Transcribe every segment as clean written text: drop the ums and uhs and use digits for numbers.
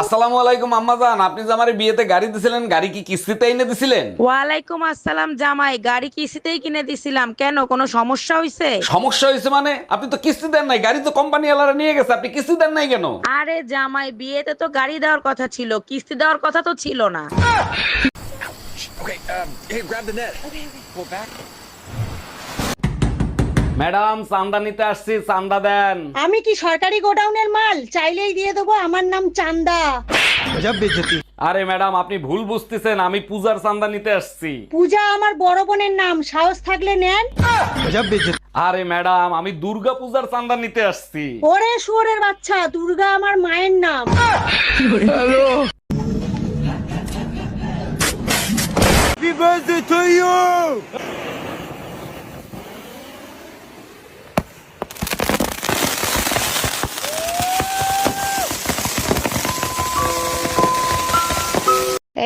আসসালামু আলাইকুম আম্মাজান, আপনি যে আমার বিয়েতে গাড়ি দিছিলেন, গাড়ি কি কিস্তিতে এনে দিছিলেন? ওয়ালাইকুম আসসালাম জামাই, গাড়ি কিস্তিতেই কিনে দিছিলাম। কেন, কোনো সমস্যা হয়েছে? সমস্যা হয়েছে মানে? আপনি তো কিস্তি দেন নাই, গাড়ি তো কোম্পানি ওয়ালারা নিয়ে গেছে, আপনি কিস্তি দেন নাই কেন? আরে জামাই, বিয়েতে তো গাড়ি দেওয়ার কথা ছিল, কিস্তি দেওয়ার কথা তো ছিল না। ম্যাডাম, চান্দা নিতে আসছি, চান্দা দেন। আমি কি সরকারি গোডাউনের মাল? চাইলেই দিয়ে দেবো, আমার নাম চান্দা। আরে ম্যাডাম, আপনি ভুল বুঝতেছেন, আমি পূজার চান্দা নিতে আসছি। পূজা আমার বড় বোনের নাম, সাহস থাকলে নেন। আরে ম্যাডাম, আমি দুর্গা পূজার চান্দা নিতে আসছি। ওরে শুয়োরের বাচ্চা, দুর্গা আমার মায়ের নাম।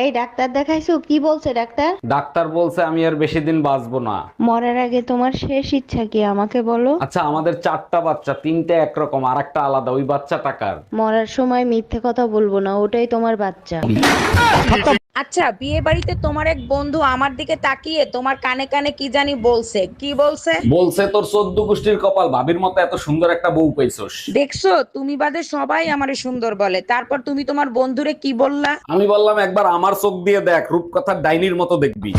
এই ডাক্তার দেখাইছো? কি বলছে ডাক্তার? ডাক্তার বলছে আমি আর বেশি দিন বাঁচবো না। মরার আগে তোমার শেষ ইচ্ছা কি আমাকে বলো? আচ্ছা, আমাদের 4টা বাচ্চা, 3টে একরকম আর একটা আলাদা, ওই বাচ্চা টাকার। মরার সময় মিথ্যে কথা বলবো না, ওটাই তোমার বাচ্চা। আচ্ছা, বিয়ে বাড়িতে তোমার এক বন্ধু আমার দিকে তাকিয়ে তোমার কানে কানে কি জানি বলছে। কি বলছে? বলছে তোর 14 গোষ্ঠীর কপাল, ভাবির মতো এত সুন্দর একটা বউ পাইছস। দেখছো, তুমি বাদে সবাই আমারে সুন্দর বলে, তারপর তুমি তোমার বন্ধুরে কি বললা? আমি বললাম একবার আমার চোখ দিয়ে দেখ, রূপকথার ডাইনির মতো দেখবি।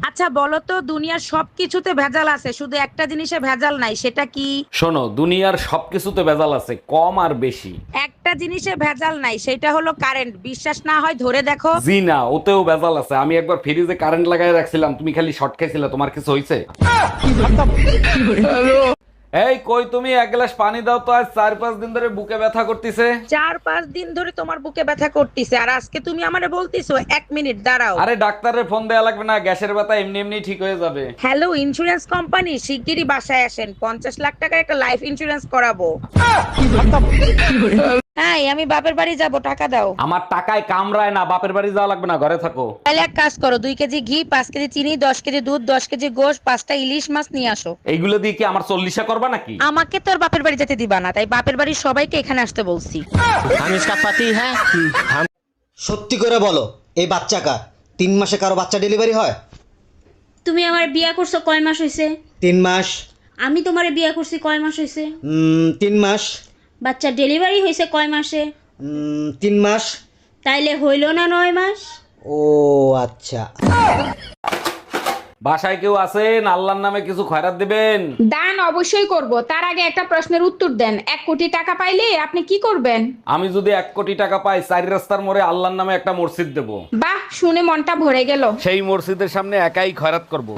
আচ্ছা বলো তো, দুনিয়ার সবকিছুতে ভেজাল আছে, শুধু একটা জিনিসে ভেজাল নাই, সেটা কি? শোনো, দুনিয়ার সবকিছুতে ভেজাল আছে, কম আর বেশি। একটা জিনিসে ভেজাল নাই, সেটা হলো কারেন্ট। বিশ্বাস না হয় ধরে দেখো। জি না, ওতেও ভেজাল আছে। আমি একবার ফ্রিজে কারেন্ট লাগাই রাখছিলাম, তুমি খালি শর্ট খাইছিলে, তোমার কিছু হইছে? এই কই তুমি, এক গ্লাস পানি দাও তো, আজ 4-5 দিন ধরে বুকে ব্যথা করতেছে। 4-5 দিন ধরে তোমার বুকে ব্যথা করতেছে, আর আজকে তুমি আমারে বলতিছো 1 মিনিট দাঁড়াও। আরে ডাক্তারের ফোন দেয়া লাগবে না, গ্যাসের ব্যথা এমনি এমনি ঠিক হয়ে যাবে। হ্যালো ইন্স্যুরেন্স কোম্পানি, শিগগিরই বাসায় আসেন, 50 লাখ টাকার একটা লাইফ ইন্স্যুরেন্স করাবো। হ্যাঁ, আমি বাপের বাড়ি যাব, টাকা দাও। আমার টাকায় কামড়ায় না, বাপের বাড়ি যাওয়া লাগবে না, ঘরে থাকো। তাহলে এক কাজ করো, 2 কেজি ঘি, 5 কেজি চিনি, 10 কেজি দুধ, 10 কেজি গোশ, 5টা ইলিশ মাছ নিয়ে আসো। এইগুলো দিয়ে কি আমার 40 করবা নাকি? আমাকে তোর বাপের বাড়ি যেতে দিবা না, তাই বাপের বাড়ির সবাইকে এখানে আসতে বলছি। हम इसका पति है। সত্যি করে বলো, এই বাচ্চা কার? 3 মাসে কারো বাচ্চা ডেলিভারি হয়? তুমি আমার বিয়া করছো কয় মাস হইছে? 3 মাস। আমি তোমারে বিয়া করছি কয় মাস হইছে? 3 মাস। বাচ্চা ডেলিভারি হইছে কয় মাসে? 3 মাস। তাইলে হইল না 9 মাস? ও আচ্ছা। বাসায় কেউ আছেন? আল্লাহর নামে কিছু খয়রাত দিবেন। দান অবশ্যই করব, তার আগে একটা প্রশ্নের উত্তর দেন। 1 কোটি টাকা পাইলে আপনি কি করবেন? আমি যদি 1 কোটি টাকা পাই, 4 রাস্তার মোড়ে আল্লাহর নামে একটা মসজিদ দেব। বাহ, শুনে মনটা ভরে গেল। সেই মসজিদের সামনে একাই খয়রাত করব।